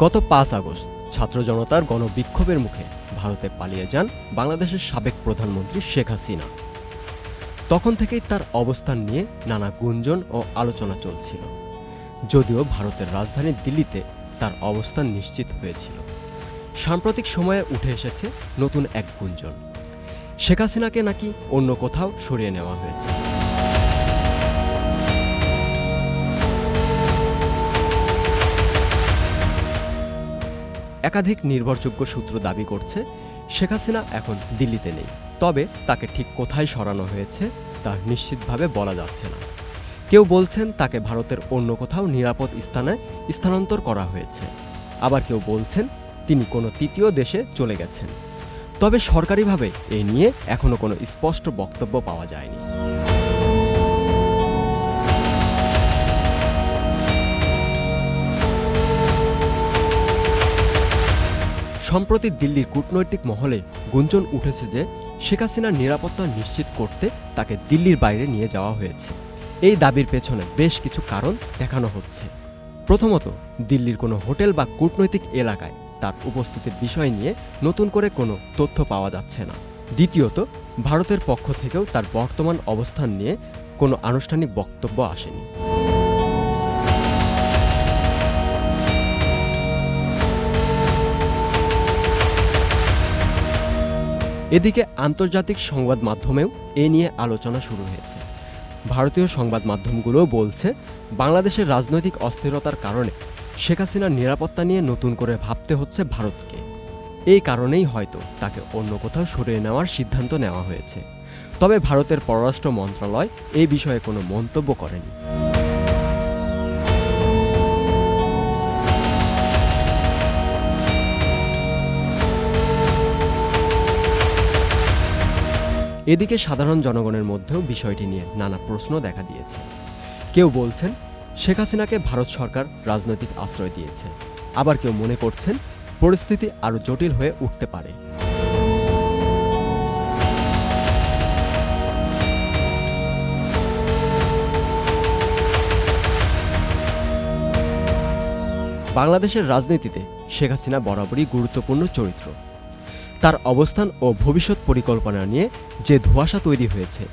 গত ৫ আগস্ট ছাত্র জনতার গণবিক্ষোভের মুখে ভারতে পালিয়ে যান বাংলাদেশের সাবেক প্রধানমন্ত্রী শেখ হাসিনা। তখন থেকেই তার অবস্থান নিয়ে নানা গুঞ্জন ও আলোচনা চলছিল। যদিও ভারতের রাজধানী দিল্লিতে তার অবস্থান নিশ্চিত হয়েছিল, সাম্প্রতিক সময়ে উঠে এসেছে নতুন এক গুঞ্জন। শেখ হাসিনাকে নাকি অন্য কোথাও সরিয়ে নেওয়া হয়েছে। একাধিক নির্ভরযোগ্য সূত্র দাবি করছে শেখ হাসিনা এখন দিল্লিতে নেই, তবে তাকে ঠিক কোথায় সরানো হয়েছে তা নিশ্চিতভাবে বলা যাচ্ছে না। কেউ বলছেন তাকে ভারতের অন্য কোথাও নিরাপদ স্থানে স্থানান্তর করা হয়েছে, আবার কেউ বলছেন তিনি কোনো তৃতীয় দেশে চলে গেছেন। তবে সরকারিভাবে এ নিয়ে এখনো কোনো স্পষ্ট বক্তব্য পাওয়া যায়নি। সম্প্রতি দিল্লির কূটনৈতিক মহলে গুঞ্জন উঠেছে যে শেখ হাসিনার নিরাপত্তা নিশ্চিত করতে তাকে দিল্লির বাইরে নিয়ে যাওয়া হয়েছে। এই দাবির পেছনে বেশ কিছু কারণ দেখানো হচ্ছে। প্রথমত, দিল্লির কোনো হোটেল বা কূটনৈতিক এলাকায় তার উপস্থিতির বিষয় নিয়ে নতুন করে কোনো তথ্য পাওয়া যাচ্ছে না। দ্বিতীয়ত, ভারতের পক্ষ থেকেও তার বর্তমান অবস্থান নিয়ে কোনো আনুষ্ঠানিক বক্তব্য আসেনি। এদিকে আন্তর্জাতিক সংবাদ মাধ্যমেও এ নিয়ে আলোচনা শুরু হয়েছে। ভারতীয় সংবাদ মাধ্যমগুলোও বলছে বাংলাদেশের রাজনৈতিক অস্থিরতার কারণে শেখ হাসিনার নিরাপত্তা নিয়ে নতুন করে ভাবতে হচ্ছে ভারতকে। এই কারণেই হয়তো তাকে অন্য কোথাও সরিয়ে নেওয়ার সিদ্ধান্ত নেওয়া হয়েছে। তবে ভারতের পররাষ্ট্র মন্ত্রণালয় এই বিষয়ে কোনো মন্তব্য করেনি। এদিকে সাধারণ জনগণের মধ্যেও বিষয়টি নিয়ে নানা প্রশ্ন দেখা দিয়েছে। কেউ বলছেন শেখ হাসিনাকে ভারত সরকার রাজনৈতিক আশ্রয় দিয়েছে, আবার কেউ মনে করছেন পরিস্থিতি আরও জটিল হয়ে উঠতে পারে। বাংলাদেশের রাজনীতিতে শেখ হাসিনা বরাবরই গুরুত্বপূর্ণ চরিত্র। তার অবস্থান ও ভবিষ্যৎ পরিকল্পনা নিয়ে যে ধোঁয়াশা তৈরি হয়েছে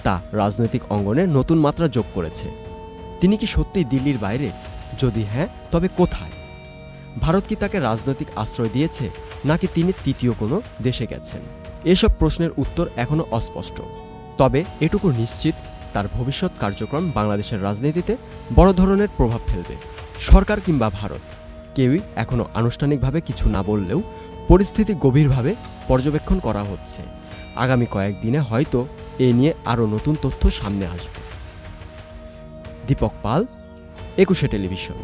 তা রাজনৈতিক অঙ্গনে নতুন মাত্রা যোগ করেছে। তিনি কি সত্যিই দিল্লির বাইরে? যদি হ্যাঁ, তবে কোথায়? ভারত কি তাকে রাজনৈতিক আশ্রয় দিয়েছে, নাকি তিনি তৃতীয় কোনো দেশে গেছেন? এসব প্রশ্নের উত্তর এখনও অস্পষ্ট। তবে এটুকু নিশ্চিত, তার ভবিষ্যৎ কার্যক্রম বাংলাদেশের রাজনীতিতে বড় ধরনের প্রভাব ফেলবে। সরকার কিংবা ভারত কেউই এখনও আনুষ্ঠানিকভাবে কিছু না বললেও পরিস্থিতি গভীরভাবে পর্যবেক্ষণ করা হচ্ছে। আগামী কয়েকদিনে হয়তো এ নিয়ে আরও নতুন তথ্য সামনে আসবে। দীপক পাল, ২১শে টেলিভিশন।